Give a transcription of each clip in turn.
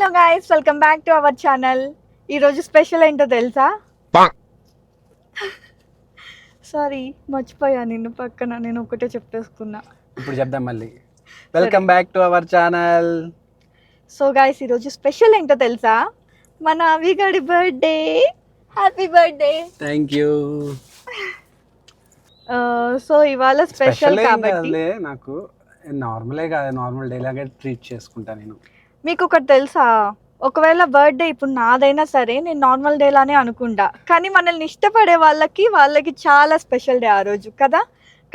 Hello guys, welcome back to our channel. ఈరోజు special ఏంటో తెలుసా? సారీ, మర్చిపోయా నిన్ను పక్కన. నేను ఒకటే చెప్పేసుకున్నా. ఇప్పుడు చెప్దాం మళ్ళీ. Welcome back to our channel. So guys, ఈరోజు స్పెషల్ ఏంటో తెలుసా? మన అవిగాడి birthday. Happy birthday. Thank you. So ఇవాళ స్పెషల్ కాబట్టి నాకు నార్మల్ డే లాగే ట్రీట్ చేసుకుంటా నేను. మీకు ఒకటి తెలుసా? ఒకవేళ బర్త్డే ఇప్పుడు నాదైనా సరే నేను నార్మల్ డే లానే అనుకుంటా, కానీ మనల్ని ఇష్టపడే వాళ్ళకి చాలా స్పెషల్ డే ఆ రోజు కదా.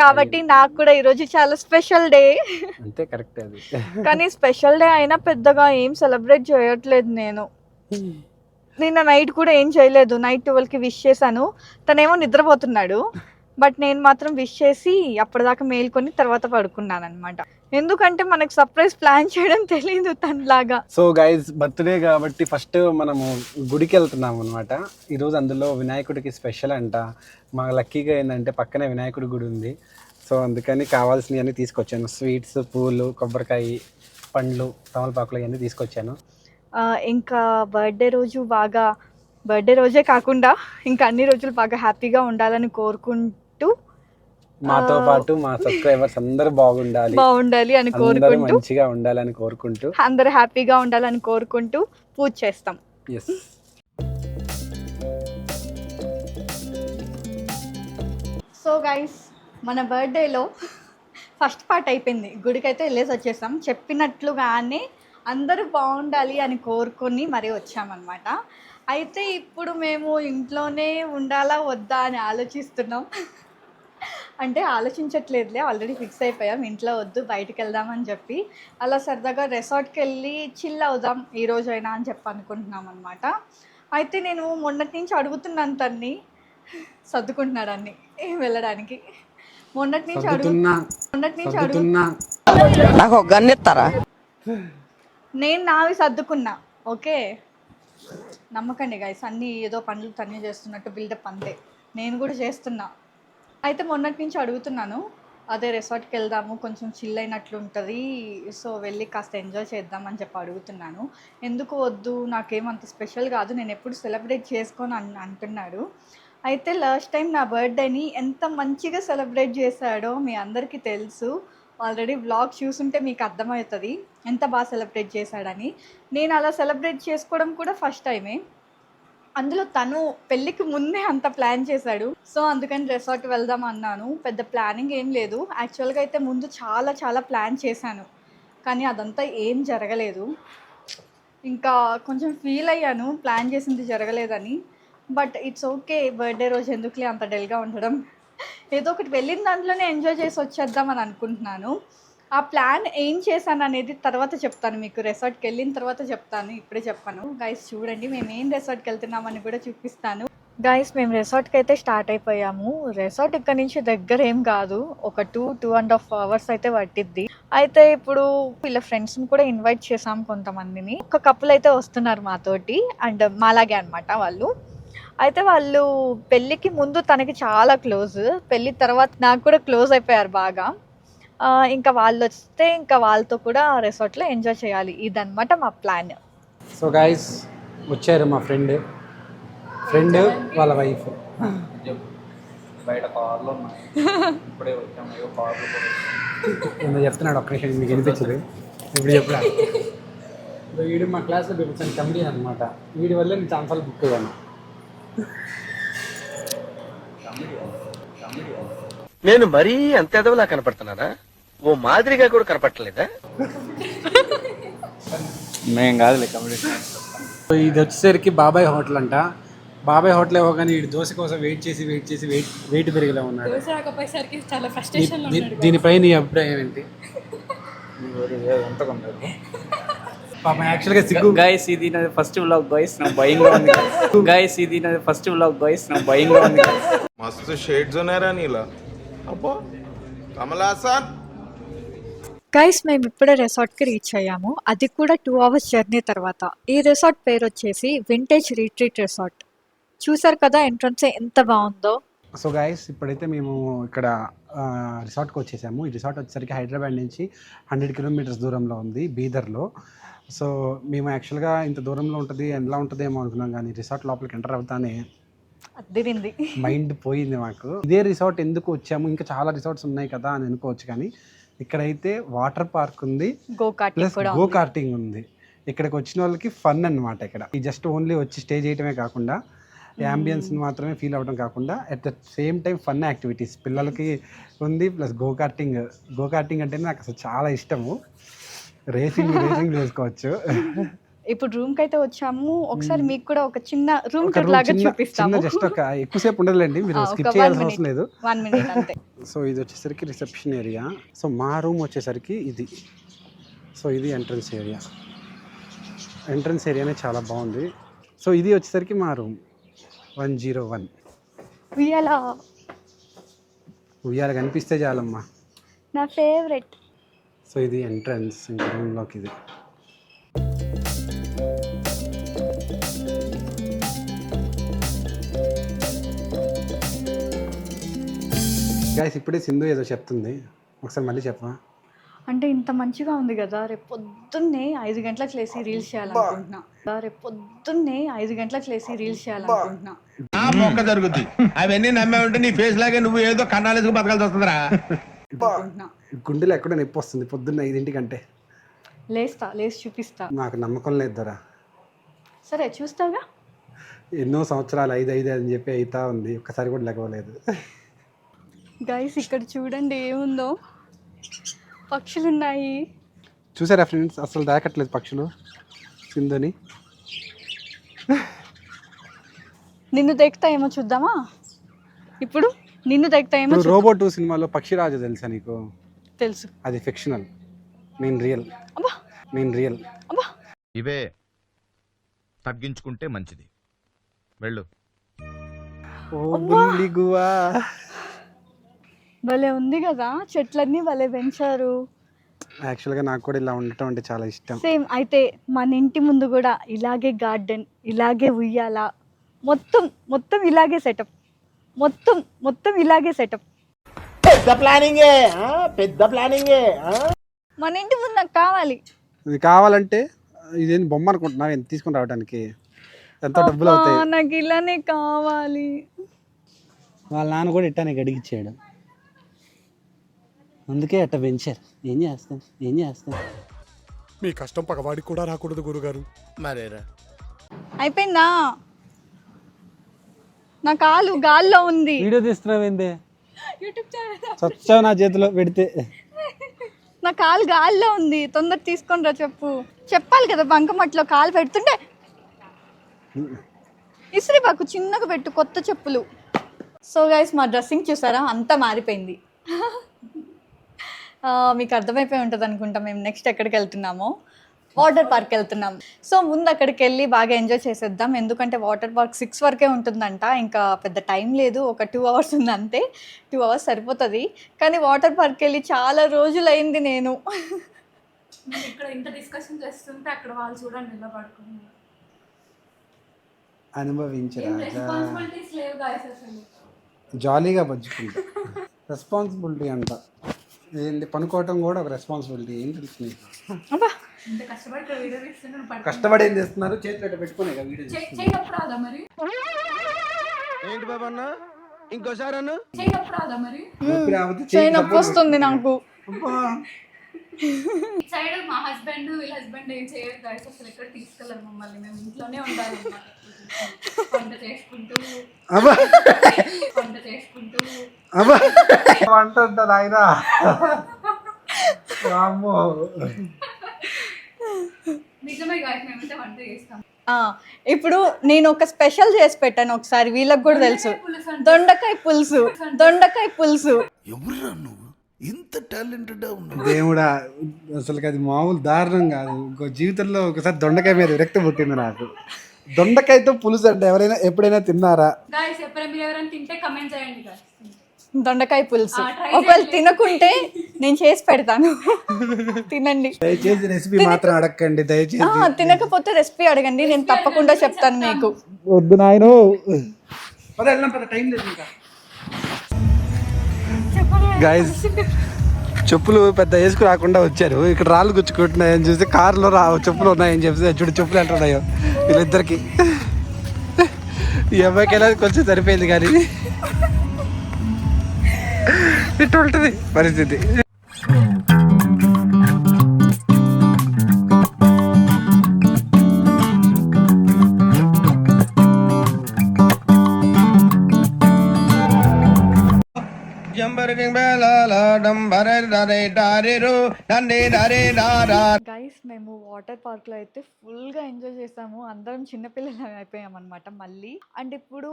కాబట్టి నాకు కూడా ఈరోజు చాలా స్పెషల్ డే. అంతే, కరెక్ట్ అది. కానీ స్పెషల్ డే అయినా పెద్దగా ఏం సెలబ్రేట్ చేయట్లేదు నేను. నిన్న నైట్ కూడా ఏం చేయలేదు. నైట్ 12కి విష్ చేశాను, తనేమో నిద్రపోతున్నాడు. బట్ నేను మాత్రం విష్ చేసి అప్పటిదాకా మేల్కొని తర్వాత పడుకున్నాను అనమాట. ఎందుకంటే మనకు సర్ప్రైజ్ ప్లాన్ చేయడం తెలియదు తనలాగా. సో గైస్, బర్త్డే కాబట్టి ఫస్ట్ మనము గుడికి వెళ్తున్నాం అనమాట ఈరోజు. అందులో వినాయకుడికి స్పెషల్ అంట. మా లక్కీగా ఏంటంటే పక్కనే వినాయకుడి గుడి ఉంది. సో అందుకని కావాల్సినవన్నీ తీసుకొచ్చాను. స్వీట్స్, పూలు, కొబ్బరికాయ, పండ్లు, తమలపాకులు ఇవన్నీ తీసుకొచ్చాను. ఇంకా బర్త్డే రోజే కాకుండా ఇంకా అన్ని రోజులు బాగా హ్యాపీగా ఉండాలని కోరుకుంటూ, మాతో పాటు మా సబ్స్క్రైబర్స్ అందరూ బాగుండాలి అని కోరుకుంటూ, మంచిగా ఉండాలని కోరుకుంటూ, అందరూ హ్యాపీగా ఉండాలని కోరుకుంటూ పూజ చేస్తాం. ఎస్. సో గైస్, మన బర్త్డేలో ఫస్ట్ పార్ట్ అయిపోయింది. గుడికైతే వెళ్ళేసి వచ్చేసాం. చెప్పినట్లుగానే అందరూ బాగుండాలి అని కోరుకొని మరీ వచ్చామన్నమాట. అయితే ఇప్పుడు మేము ఇంట్లోనే ఉండాలా వద్దా అని ఆలోచిస్తున్నాం. అంటే ఆలోచించట్లేదులే, ఆల్రెడీ ఫిక్స్ అయిపోయాం ఇంట్లో వద్దు, బయటికి వెళ్దామని చెప్పి. అలా సరదాగా రిసార్ట్కి వెళ్ళి చిల్ అవుదాం ఈ రోజైనా అని చెప్పి అనుకుంటున్నాం అనమాట. అయితే నేను మొన్నటి నుంచి అడుగుతున్నాను తన్ని, సర్దుకుంటున్నాడు అన్ని వెళ్ళడానికి. మొన్నటి నుంచి అడుగుతున్నా నాకు ఒక గన్ ఇస్తారా? నేను నావి సర్దుకున్నా. ఓకే, నమ్మకండి గైస్, అన్నీ ఏదో పనులు తనే చేస్తున్నట్టు బిల్డప్ అంతే, నేను కూడా చేస్తున్నా. అయితే మొన్నటి నుంచి అడుగుతున్నాను, అదే రిసార్ట్కి వెళ్దాము, కొంచెం చిల్ అయినట్లు ఉంటుంది, సో వెళ్ళి కాస్త ఎంజాయ్ చేద్దామని చెప్పి అడుగుతున్నాను. ఎందుకు వద్దు, నాకేమంత స్పెషల్ కాదు, నేను ఎప్పుడు సెలబ్రేట్ చేసుకోను అంటున్నాడు. అయితే లాస్ట్ టైం నా బర్త్డేని ఎంత మంచిగా సెలబ్రేట్ చేశాడో మీ అందరికీ తెలుసు. ఆల్రెడీ వ్లాగ్ చూసుంటే మీకు అర్థమవుతుంది ఎంత బాగా సెలబ్రేట్ చేశాడని. నేను అలా సెలబ్రేట్ చేసుకోవడం కూడా ఫస్ట్ టైమే. అందులో తను పెళ్ళికి ముందే అంత ప్లాన్ చేశాడు. సో అందుకని రిసార్ట్ వెళ్దాం అన్నాను. పెద్ద ప్లానింగ్ ఏం లేదు. యాక్చువల్గా అయితే ముందు చాలా ప్లాన్ చేశాను, కానీ అదంతా ఏం జరగలేదు. ఇంకా కొంచెం ఫీల్ అయ్యాను ప్లాన్ చేసింది జరగలేదని. బట్ ఇట్స్ ఓకే, బర్త్డే రోజు ఎందుకులే అంత డల్గా ఉండడం, ఏదో ఒకటి వెళ్ళిన దాంట్లోనే ఎంజాయ్ చేసి వచ్చేద్దామని అనుకుంటున్నాను. ఆ ప్లాన్ ఏం చేశాను అనేది తర్వాత చెప్తాను మీకు, రిసార్ట్కి వెళ్ళిన తర్వాత చెప్తాను, ఇప్పుడే చెప్పాను. గైస్ చూడండి, మేము ఏం రిసార్ట్కి వెళ్తున్నామని కూడా చూపిస్తాను. గైస్, మేము రిసార్ట్కి అయితే స్టార్ట్ అయిపోయాము. రిసార్ట్ ఇక్కడ నుంచి దగ్గర ఏం కాదు, ఒక 2.5 అవర్స్ అయితే పట్టిద్ది. అయితే ఇప్పుడు వీళ్ళ ఫ్రెండ్స్ని కూడా ఇన్వైట్ చేసాం కొంతమందిని. ఒక కపుల్ అయితే వస్తున్నారు మాతోటి, అండ్ మాలాగే అనమాట వాళ్ళు. అయితే వాళ్ళు పెళ్ళికి ముందు తనకి చాలా క్లోజ్, పెళ్ళి తర్వాత నాకు కూడా క్లోజ్ అయిపోయారు బాగా. ఇంకా వాళ్ళు వస్తే ఇంకా వాళ్ళతో కూడా రిసార్ట్లో ఎంజాయ్ చేయాలి, ఇదన్నమాట మా ప్లాన్. సో గైస్, వచ్చారు మా ఫ్రెండ్ వాళ్ళ వైఫ్. బయట కార్లో ఉన్నాయి, ఇప్పుడే వచ్చాము. ఏదో చెప్తున్నాడు, ఒక్క నిమిషం మీకు వినిపించదు, ఇప్పుడు చెప్పడా. వీడు మా క్లాస్లో కొంచెం కమిడియన్ అనమాట. వీడి వల్ల నేను ఛాన్సాలు బుక్ అయ్యాను. నేను మరీ అంత ఎదవలా కనపడుతున్నానా? ఓ మాదిరిగా కూడా కనపడలేదా? మేం కాదులే కమిడీ. ఇది వచ్చేసరికి బాబాయ్ హోటల్ అంట. బాబాయ్ హోటల్ ఇవ్వగానే వీడి దోశ కోసం వెయిట్ చేసి వెయిట్ పెరిగేలా ఉన్నాడు. దీనిపై నీ అభిప్రాయం ఏంటి? పాపం యాక్చువల్గా సిగ్గు. గైస్, ఇది నాది ఫస్ట్ వ్లాగ్ గైస్, నాకు భయంగా ఉంది. గైస్, ఇది నాది ఫస్ట్ వ్లాగ్ గైస్, నాకు భయంగా ఉంది. मस्त शेड्स ఉన్నారా నీలా? అబ్బా కమలాసన్. గైస్, మేము ఇప్పుడే రిసార్ట్కి రీచ్ అయ్యాము, అది కూడా 2 అవర్స్ జర్నీ తర్వాత. ఈ రిసార్ట్ పేరు వచ్చేసి వింటేజ్ రిట్రీట్ రిసార్ట్. చూసారు కదా ఎంట్రన్స్ ఎంత బాగుందో. సో గైస్, ఇప్పుడైతే మేము ఇక్కడ రిసార్ట్కి వచ్చేసాము. ఈ రిసార్ట్ వచ్చేసరికి హైదరాబాద్ నుంచి 100 కిలోమీటర్స్ దూరంలో ఉంది, బీదర్లో. సో మేము యాక్చువల్గా ఇంత దూరంలో ఉంటుంది ఎలా ఉంటుందేమో అనుకున్నాం, కానీ రిసార్ట్ లోపలికి ఎంటర్ అవుతానే అదిరింది. మైండ్ పోయింది మాకు. ఇదే రిసార్ట్ ఎందుకు వచ్చాము, ఇంకా చాలా రిసార్ట్స్ ఉన్నాయి కదా అని అనుకోవచ్చు, కానీ ఇక్కడైతే వాటర్ పార్క్ ఉంది, ప్లస్ గో కార్టింగ్ ఉంది. ఇక్కడికి వచ్చిన వాళ్ళకి ఫన్ అన్నమాట. ఇక్కడ ఈ జస్ట్ ఓన్లీ వచ్చి స్టే చేయటమే కాకుండా యాంబియన్స్ని మాత్రమే ఫీల్ అవ్వడం కాకుండా at the same time fun activities పిల్లలకి ఉంది, ప్లస్ గో కార్టింగ్ అంటే నాకు అసలు చాలా ఇష్టము. రేసింగ్ చేసుకోవచ్చు. ఇప్పుడు రూమ్ కి అయితే వచ్చాము. ఒకసారి మీకు కూడా ఒక చిన్న రూమ్ టూర్ లాగా చూపిస్తాము. జస్ట్ ఒక ఎక్కువసేపు ఉండదులేండి, మీరు స్కిప్ చేయాల్సిన అవసరం లేదు. 1 minute అంతే. సో ఇది వచ్చేసరికి రిసెప్షన్ ఏరియా. సో మా రూమ్ వచ్చేసరికి ఇది. సో ఇది ఎంట్రన్స్ ఏరియానే చాలా బాగుంది. సో ఇది వచ్చేసరికి మా రూమ్ 101. ఉయ్యాల కనిపిస్తే చాలమ్మా, నా ఫేవరెట్. సో ఇది ఎంట్రన్స్ ఇంకా రూమ్లోకి. ఇది గైస్ ఇప్పుడే సింధు ఏదో చెప్తుంది, ఒకసారి మళ్ళీ చెప్పవా? అంటే ఇంత మంచిగా ఉంది కదా, రేపు పొద్దున్నే 5 గంటలకు లేసి రీల్స్ చేయాలనుకుంటున్నా. మొక్క జరుగుద్ది అవన్నీ నమ్మే ఉంటే నీ ఫేస్ లాగే నువ్వు ఏదో కన్నాలేసుకు బతకాల్సి వస్తుందిరా. గుండెలో ఎక్కడో నొప్పి వస్తుంది పొద్దున్న 5 గంటకంటే. లేచి చూపిస్తా. నాకు నమ్మకం లేదు ధర. సరే చూస్తావుగా. ఎన్నో సంవత్సరాలు 5 అని చెప్పి అవుతా ఉంది, ఒక్కసారి కూడా లెగవలేదు. గైస్ ఇక్కడ చూడండి ఏముందో, పక్షులున్నాయి. చూసారా ఫ్రెండ్స్, అసలు దాకట్లేదు పక్షులు సింధుని. నిన్ను దెక్కుతాయేమో చూద్దామా? ఇప్పుడు నిన్ను దెక్కుతాయేమో. రోబో 2 సినిమాలో పక్షిరాజు తెలుసా నీకు? తెలుసు. అది ఫిక్షనల్, నేను రియల్. ఇవే తగ్గించుకుంటే మంచిది. వెళ్ళు. ఓ బుల్లి గువా. భలే ఉంది కదా, చెట్లన్నీ భలే పెంచారు. యాక్చువల్గా నాకు కూడా ఇలా ఉండటం అంటే చాలా ఇష్టం. సేమ్. అయితే మన ఇంటి ముందు కూడా ఇలాగే గార్డెన్, ఇలాగే ఉయ్యాల, మొత్తం ఇలాగే సెటప్, మొత్తం ఇలాగే సెటప్. పెద్ద ప్లానింగే. మన ఇంటి ముందు నాకు కావాలి. ఇది కావాలంటే ఇదేం బొమ్మ అనుకుంటున్నావు, ఎంత తీసుకుని రావడానికి ఎంత డబ్బులు అవుతాయి? నాకు ఇలానే కావాలి. వాళ్ళ నాన్న కూడా ఇట్టానే అడిగిచ్చాడు, అందుకే అట్ట పెంచారు. ఏం చేస్తాం. మీ కష్టం పగవాడికి కూడా రాకూడదు గురుగారు. మరేరా అయిపోయిందా? నా కాలు గాల్లో ఉంది. వీడియో తీస్తున్నావు ఏంది? చచ్చావు నా చేతిలో పెడితే. నా కాలు గాల్లో ఉంది, తొందర తీసుకొని రా. చెప్పాలి కదా, బంకమట్లో కాలు పెడుతుంటే ఇస్త్రీ బాకు చిన్నగా పెట్టు, కొత్త చెప్పులు. సో గైస్ మా డ్రెస్సింగ్ చూసారా, అంతా మారిపోయింది. మీకు అర్థమైపోయి ఉంటుంది అనుకుంటా మేము నెక్స్ట్ ఎక్కడికి వెళ్తున్నామో. వాటర్ పార్క్ వెళ్తున్నాం. సో ముందు అక్కడికి వెళ్ళి బాగా ఎంజాయ్ చేసేద్దాం, ఎందుకంటే వాటర్ పార్క్ 6 వరకే ఉంటుందంట. ఇంకా పెద్ద టైం లేదు, ఒక 2 hours ఉంది అంతే. 2 hours సరిపోతుంది. కానీ వాటర్ పార్క్ వెళ్ళి చాలా రోజులు అయింది నేను. ఇక్కడ ఇంత డిస్కషన్ చేస్తుంటే అక్కడ వాళ్ళు చూడండి ఎలా పడుకున్నారు. అనుభవించరా, రెస్పాన్సిబిలిటీస్ లేవు గాయ్స్ అసలు. జాలీగా బజ్జుకుంటా. రెస్పాన్సిబిలిటీ అంట ఏంటి, పనుకోవటం కూడా ఒక రెస్పాన్సిబిలిటీ. ఏం తెలుసు నీకు? ఇంత కష్టపడి వీడియో తీస్తున్నారు, కష్టపడి ఏం చేస్తున్నారు? చేతులు పెట్టుకునే వీడియో చేయప్పుడు రాదా మరి? ఏంటి బాబా అన్న, ఇంకోసారి అన్న చేయప్పుడు రాదా మరి? నొప్పి వస్తుంది నాకు. సైడ్ మా హస్బెండ్ వీళ్ళ హస్బెండ్ ఏం చేయరు గాయ్స్, అసలు ఎక్కడ తీసుకెళ్ళరు మమ్మల్ని. మేము ఇంట్లోనే ఉండాలి, వంట చేసుకుంటూ వంట ఉంటుంది ఆయన. నిజమే గాయ్స్, మేమైతే వంట చేస్తాం. ఇప్పుడు నేను ఒక స్పెషల్ చేసి పెట్టాను ఒకసారి, వీళ్ళకి కూడా తెలుసు. దొండకాయ పులుసు. ఎవరురా నువ్వు ఇంత టాలెంటెడ్ ఉన్నావు? దేవుడా, అసలు అది మామూలు దారుణం కాదు. ఇంకో జీవితంలో ఒకసారి దొండకాయ మీద విరక్తి పుట్టింది నాకు. దొండకాయతో పులుసు అంటే ఎవరైనా ఎప్పుడైనా తిన్నారా? గాయ్స్ మీరు ఎవరైనా తింటే కమెంట్ చేయండి గాయ్స్. దొండకాయ పులుసు ఒకవేళ తినకుంటే నేను చేసి పెడతాను, తినండి. దయచేసి రెసిపీ మాత్రం అడగండి దయచేసి. తినకపోతే రెసిపీ అడగండి, నేను తప్పకుండా చెప్తాను మీకు. వద్దు నాయను, గైస్ చెప్పులు పెద్ద వేసుకు రాకుండా వచ్చారు. ఇక్కడ రాళ్ళు గుచ్చుకుంటున్నాయని చూసి కార్లో చెప్పులు ఉన్నాయని చెప్పి చూడు చెప్పులు అంటున్నాయో వీళ్ళిద్దరికి. ఈ అమ్మాయికి ఎలా కొంచెం సరిపోయింది కానీ ఇటు ఉంటుంది పరిస్థితి. గైస్ మేము వాటర్ పార్క్లో అయితే ఫుల్గా ఎంజాయ్ చేసాము. అందరం చిన్నపిల్లలు అయిపోయాం అనమాట మళ్ళీ. అండ్ ఇప్పుడు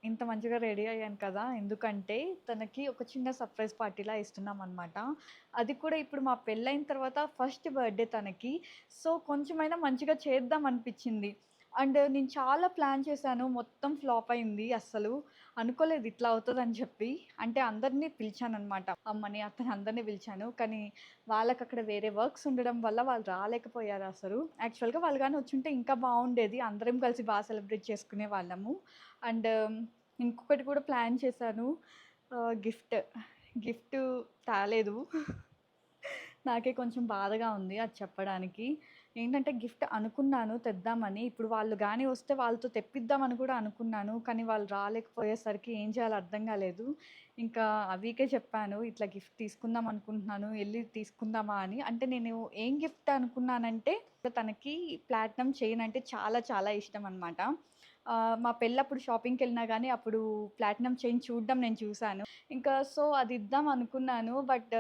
ఇంత మంచిగా రెడీ అయ్యాను కదా, ఎందుకంటే తనకి ఒక చిన్న సర్ప్రైజ్ పార్టీలా ఇస్తున్నాం అనమాట. అది కూడా ఇప్పుడు మా పెళ్ళైన తర్వాత ఫస్ట్ బర్త్డే తనకి. సో కొంచెమైనా మంచిగా చేద్దాం అనిపించింది. అండ్ నేను చాలా ప్లాన్ చేశాను, మొత్తం ఫ్లాప్ అయింది. అస్సలు అనుకోలేదు ఇట్లా అవుతుందని చెప్పి. అంటే అందరినీ పిలిచాను అనమాట, అమ్మని అతని అందరినీ పిలిచాను. కానీ వాళ్ళకి అక్కడ వేరే వర్క్స్ ఉండడం వల్ల వాళ్ళు రాలేకపోయారు అసలు. యాక్చువల్గా వాళ్ళు కానీ వచ్చుంటే ఇంకా బాగుండేది, అందరం కలిసి బాగా సెలబ్రేట్ చేసుకునే వాళ్ళము. అండ్ ఇంకొకటి కూడా ప్లాన్ చేశాను, గిఫ్ట్ తేలేదు. నాకే కొంచెం బాధగా ఉంది అది చెప్పడానికి. ఏంటంటే గిఫ్ట్ అనుకున్నాను తెద్దామని, ఇప్పుడు వాళ్ళు కానీ వస్తే వాళ్ళతో తెప్పిద్దామని కూడా అనుకున్నాను. కానీ వాళ్ళు రాలేకపోయేసరికి ఏం చేయాలో అర్థం కాలేదు. ఇంకా అవికే చెప్పాను, ఇట్లా గిఫ్ట్ తీసుకుందాం అనుకుంటున్నాను, వెళ్ళి తీసుకుందామా అని. అంటే నేను ఏం గిఫ్ట్ అనుకున్నానంటే, తనకి ప్లాటినం చైన్ అంటే చాలా చాలా ఇష్టం అనమాట. మా పెళ్ళప్పుడు షాపింగ్కి వెళ్ళినా కానీ అప్పుడు ప్లాటినం చైన్ చూడడం నేను చూశాను. ఇంకా సో అది ఇద్దాం అనుకున్నాను, బట్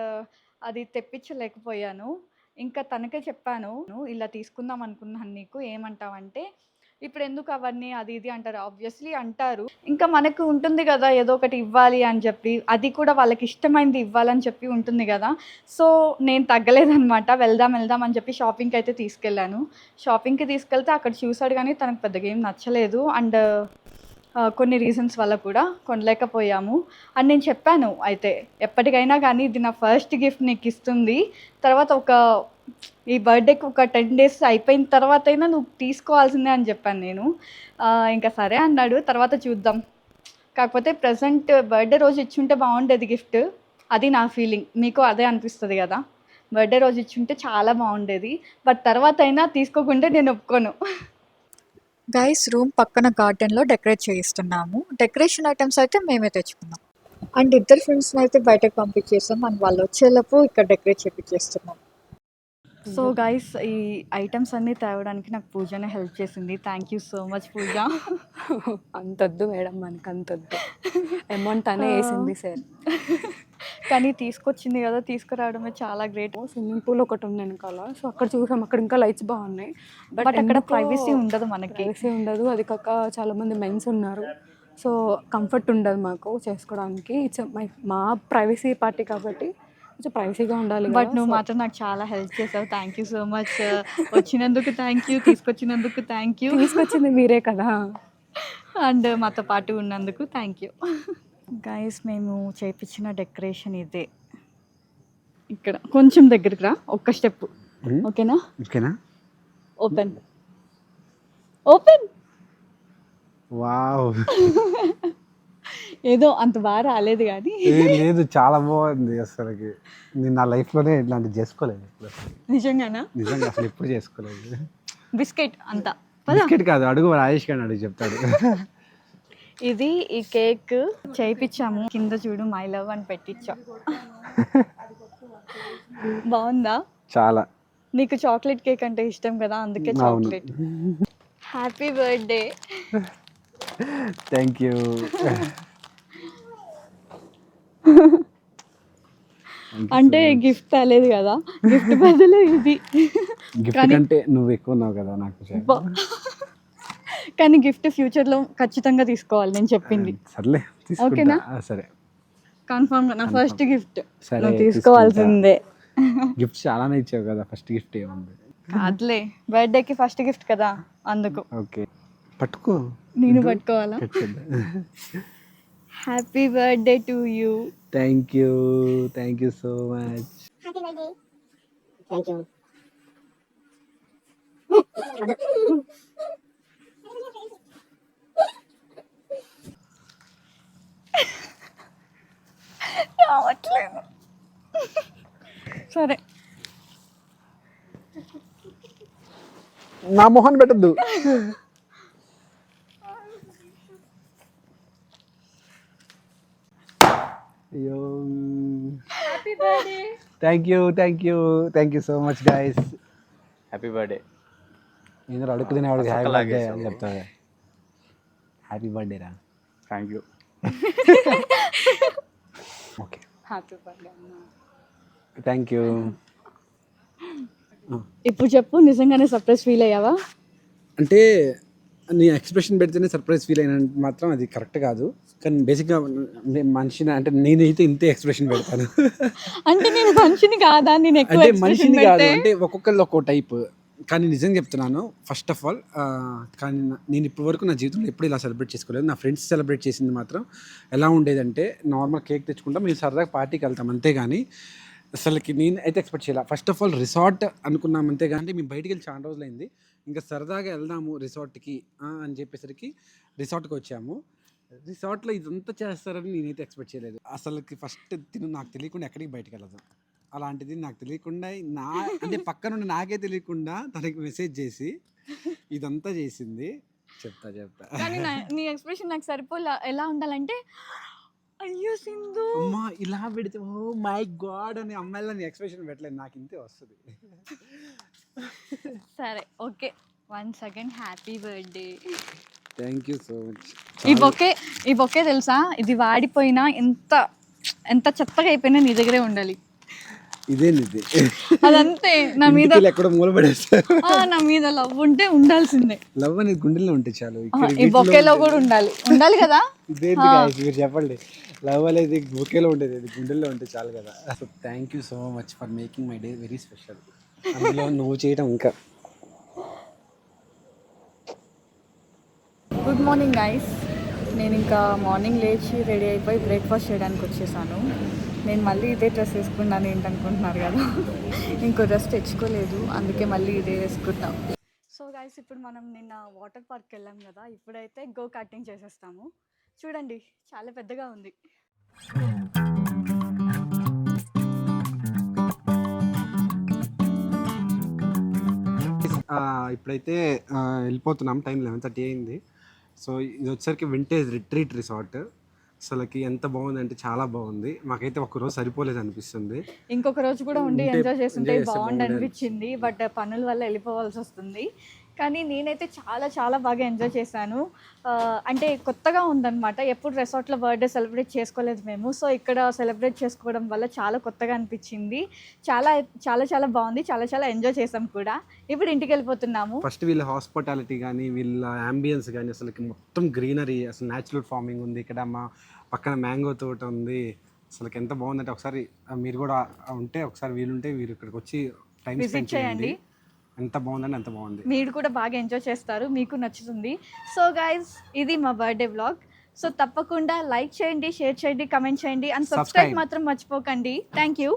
అది తెప్పించలేకపోయాను. ఇంకా తనకే చెప్పాను, ఇలా తీసుకుందాం అనుకున్నాను, నీకు ఏమంటావంటే, ఇప్పుడు ఎందుకు అవన్నీ అది ఇది అంటారు, ఆబ్వియస్లీ అంటారు. ఇంకా మనకు ఉంటుంది కదా ఏదో ఒకటి ఇవ్వాలి అని చెప్పి, అది కూడా వాళ్ళకి ఇష్టమైంది ఇవ్వాలని చెప్పి ఉంటుంది కదా. సో నేను తగ్గలేదనమాట, వెళ్దాం అని చెప్పి షాపింగ్కి అయితే తీసుకెళ్ళాను. షాపింగ్కి తీసుకెళ్తే అక్కడ చూసాడు కానీ తనకు పెద్దగా ఏం నచ్చలేదు. అండ్ కొన్ని రీజన్స్ వల్ల కూడా కొనలేకపోయాము అని నేను చెప్పాను. అయితే ఎప్పటికైనా కానీ ఇది నా ఫస్ట్ గిఫ్ట్ నీకు ఇస్తుంది, తర్వాత ఈ బర్త్డేకి ఒక 10 days అయిపోయిన తర్వాత అయినా నువ్వు తీసుకోవాల్సిందే అని చెప్పాను నేను. ఇంకా సరే అన్నాడు, తర్వాత చూద్దాం. కాకపోతే ప్రజెంట్ బర్త్డే రోజు ఇచ్చుంటే బాగుండేది గిఫ్ట్, అది నా ఫీలింగ్. మీకు అదే అనిపిస్తుంది కదా, బర్త్డే రోజు ఇచ్చుంటే చాలా బాగుండేది. బట్ తర్వాత అయినా తీసుకోకుంటే నేను ఒప్పుకోను. గైస్ రూమ్ పక్కన గార్డెన్లో డెకరేట్ చేయిస్తున్నాము. డెకరేషన్ ఐటమ్స్ అయితే మేమే తెచ్చుకున్నాం. అండ్ ఇద్దరు ఫ్రెండ్స్ని అయితే బయటకు పంపించేసాం. అండ్ వాళ్ళు వచ్చేలోపు ఇక్కడ డెకరేట్ చేయించేస్తున్నాం. సో గైస్ ఈ ఐటమ్స్ అన్నీ తేవడానికి నాకు పూజనే హెల్ప్ చేసింది. Thank you so much Pooja. అంతొద్దు మేడం, మనకు అంతొద్దు, అమౌంట్ తనే వేసింది సార్. కానీ తీసుకొచ్చింది కదా, తీసుకురావడమే చాలా గ్రేట్. స్విమ్మింగ్ పూల్ ఒకటి ఉంది వెనకాల, సో అక్కడ చూసాం, అక్కడ ఇంకా లైట్స్ బాగున్నాయి. బట్ అక్కడ ప్రైవసీ ఉండదు, మనకి ప్రైవసీ ఉండదు. అది కాక చాలామంది మెన్స్ ఉన్నారు, సో కంఫర్ట్ ఉండదు మాకు చేసుకోవడానికి. ఇట్స్ మా ప్రైవసీ పార్టీ కాబట్టి కొంచెం ప్రైవసీగా ఉండాలి. బట్ నువ్వు మాత్రం నాకు చాలా హెల్ప్ చేసావు. Thank you so much. వచ్చినందుకు థ్యాంక్ యూ, తీసుకొచ్చినందుకు థ్యాంక్ యూ. తీసుకొచ్చింది మీరే కదా. అండ్ మాతో పాటు ఉన్నందుకు థ్యాంక్ యూ. గైస్ మేము చేయించిన డెకరేషన్ ఇదే. ఇక్కడ కొంచెం దగ్గరికి రా, ఒక్క స్టెప్. ఓకేనా? ఓకేనా? ఓపెన్. వావ్, ఏదో అంత బాగా రాలేదు కానీ లేదు చాలా బాగుంది. అసలుకి నేను నా లైఫ్లోనే ఇట్లాంటివి చేసుకోలేదు నిజంగానా? నిజంగా అసలు ఎప్పుడు చేసుకోలేదు. బిస్కెట్ అంతా బిస్కెట్ కాదు, అడుగు రాజేష్ గారిని అడుగు, చెప్తాడు. ఇది ఈ కేక్ చేయించాము, కింద చూడు మై లవ్ అని పెట్టించా. బాగుందా? చాలా. నీకు చాక్లెట్ కేక్ అంటే ఇష్టం కదా, అందుకే chocolate. Happy birthday. Thank you. అంటే గిఫ్ట్ తేలేదు కదా, గిఫ్ట్ బదులు ఇది. గిఫ్ట్ కంటే నువ్వు ఎక్కువ ఉన్నావు కదా నాకు. కానీ గిఫ్ట్ ఫ్యూచర్లో ఖచ్చితంగా తీసుకోవాలి, నేను చెప్పింది. సర్లే, ఓకేనా? సరే, కన్ఫర్మ్ గా నా ఫస్ట్ గిఫ్ట్ నువ్వు తీసుకోవాల్సిందే. గిఫ్ట్ చాలానే ఇచ్చావు కదా, ఫస్ట్ గిఫ్ట్ ఏముంది? కాదులే, బర్త్డేకి ఫస్ట్ గిఫ్ట్ కదా అందుకు. ఓకే, పట్టుకో. నేను పట్టుకోవాలా? Happy birthday to you. Thank you so much. రావట్లేదు. సరే నా మొహన్ పెట్టద్దు. అయ్యో, thank you so much guys. Happy birthday. నేను అడుగు తినేవాడికి హ్యాపీ బర్త్డే అని చెప్తాను. హ్యాపీ బర్త్డే రా. Thank you. Okay, happy birthday. Thank you. ఇప్పుడు చెప్పు, నిజంగానే సర్ప్రైజ్ ఫీల్ అయ్యావా? అంటే నీ ఎక్స్ప్రెషన్ పెడితేనే సర్ప్రైజ్ ఫీల్ అయిన మాత్రం అది కరెక్ట్ కాదు. కానీ బేసిక్గా మనిషిని అంటే నేనైతే ఇంతే ఎక్స్ప్రెషన్ పెడతాను. అంటే నేను మనిషిని కాదా? నేను ఎక్కువ అంటే expression మనిషిని కాదు, పెడితే? అంటే ఒక్కొక్కళ్ళు ఒక్కో టైప్. కానీ నిజంగా చెప్తున్నాను, ఫస్ట్ ఆఫ్ ఆల్ కానీ నేను ఇప్పటి వరకు నా జీవితంలో ఎప్పుడు ఇలా సెలబ్రేట్ చేసుకోలేదు. నా ఫ్రెండ్స్ సెలబ్రేట్ చేసింది మాత్రం ఎలా ఉండేదంటే, నార్మల్ కేక్ తెచ్చుకుంటాం, మేము సరదాగా పార్టీకి వెళ్తాం అంతేగాని అసలుకి నేను అయితే ఎక్స్పెక్ట్ చేయాలి. ఫస్ట్ ఆఫ్ ఆల్ రిసార్ట్ అనుకున్నాం అంతేగాని మేము బయటికి వెళ్ళి చాలా రోజులైంది. ఇంకా సరదాగా వెళ్దాము రిసార్ట్కి అని చెప్పేసరికి రిసార్ట్కి వచ్చాము. రిసార్ట్లో ఇదంతా చేస్తారని నేనైతే ఎక్స్పెక్ట్ చేయలేదు. అసలుకి ఫస్ట్ నాకు తెలియకుండా ఎక్కడికి బయటకు వెళ్ళదు. అలాంటిది నాకు తెలియకుండా అంటే పక్కన ఉన్న నాకే తెలియకుండా తనకి మెసేజ్ చేసి ఇదంతా చేసింది. చెప్తా కానీ నీ ఎక్స్ప్రెషన్ నాకు సరిపోలే. ఎలా ఉండాలంటే, అయ్యో సింధు అమ్మా ఇలా పెడితే ఓ మై గాడ్ అని అమ్మాయిలో నీ ఎక్స్ప్రెషన్ పెట్టలేదు, నాకు ఇంతే వస్తుంది. సరే okay, 1 second. Happy birthday. Thank you so much. ఈ బొకే తెలుసా, ఇది వాడిపోయినా ఎంత చెత్తగా అయిపోయినా నీ దగ్గరే ఉండాలి. ఇదేనిది అదంతే. నా మీద ఎక్కడో మూలపడేస్తారు. నా మీద లవ్ ఉంటే ఉండాల్సిందే. లవ్ అనేది గుండెల్లో ఉంటే చాలు. ఈ బొకేలో కూడా ఉండాలి కదా. ఇదేంటి guys, మీరు చెప్పండి. లవ్ అనేది బొకేలో ఉండేది, ఇది గుండెల్లో ఉంటే చాలు కదా. So thank you so much for making my day very special. అందులో నువ్వు చేయడం ఇంకా. Good morning guys. నేను ఇంకా మార్నింగ్ లేచి రెడీ అయిపోయి బ్రేక్ఫాస్ట్ చేయడానికి వచ్చేసాను. నేను మళ్ళీ ఇదే డ్రెస్ వేసుకున్నాను ఏంటనుకుంటున్నారు కదా. ఇంకో డ్రెస్ తెచ్చుకోలేదు, అందుకే మళ్ళీ ఇదే వేసుకుంటాం. సో గైస్, ఇప్పుడు మనం నిన్న వాటర్ పార్క్కి వెళ్ళాం కదా, ఇప్పుడైతే గో కార్టింగ్ చేసేస్తాము. చూడండి, చాలా పెద్దగా ఉంది. ఇప్పుడైతే వెళ్ళిపోతున్నాం. టైం 11:30 అయింది. సో ఇది వచ్చేసరికి వింటేజ్ రిట్రీట్ రిసార్ట్. అసలుకి ఎంత బాగుందంటే చాలా బాగుంది. మాకైతే ఒక్కరోజు సరిపోలేదు అనిపిస్తుంది. ఇంకొక రోజు కూడా ఉండి ఎంజాయ్ చేస్తుంటే enjoy చేస్తే బాగుండి అనిపించింది. బట్ పనుల వల్ల వెళ్ళిపోవాల్సి వస్తుంది. కానీ నేనైతే చాలా బాగా ఎంజాయ్ చేశాను. అంటే కొత్తగా ఉందన్నమాట, ఎప్పుడు రిసార్ట్లో బర్త్డే సెలబ్రేట్ చేసుకోలేదు మేము. సో ఇక్కడ సెలబ్రేట్ చేసుకోవడం వల్ల చాలా కొత్తగా అనిపించింది. చాలా బాగుంది. చాలా ఎంజాయ్ చేసాం కూడా. ఇప్పుడు ఇంటికి వెళ్ళిపోతున్నాము. ఫస్ట్ వీళ్ళ హాస్పిటాలిటీ కానీ వీళ్ళ అంబియన్స్ కానీ అసలుకి మొత్తం గ్రీనరీ, అసలు న్యాచురల్ ఫార్మింగ్ ఉంది ఇక్కడ. మా పక్కన మ్యాంగో తోట ఉంది. అసలుకి ఎంత బాగుందంటే ఒకసారి మీరు కూడా ఉంటే, ఒకసారి వీలుంటే మీరు ఇక్కడికి వచ్చి టైం స్పెండ్ చేయండి. ఎంత బాగుందని అంత బాగుంది. మీరు కూడా బాగా ఎంజాయ్ చేస్తారు, మీకు నచ్చుతుంది. సో గైస్, ఇది మా బర్త్డే వ్లాగ్. సో తప్పకుండా లైక్ చేయండి, షేర్ చేయండి, కమెంట్ చేయండి అండ్ సబ్స్క్రైబ్ మాత్రం మర్చిపోకండి. Thank you.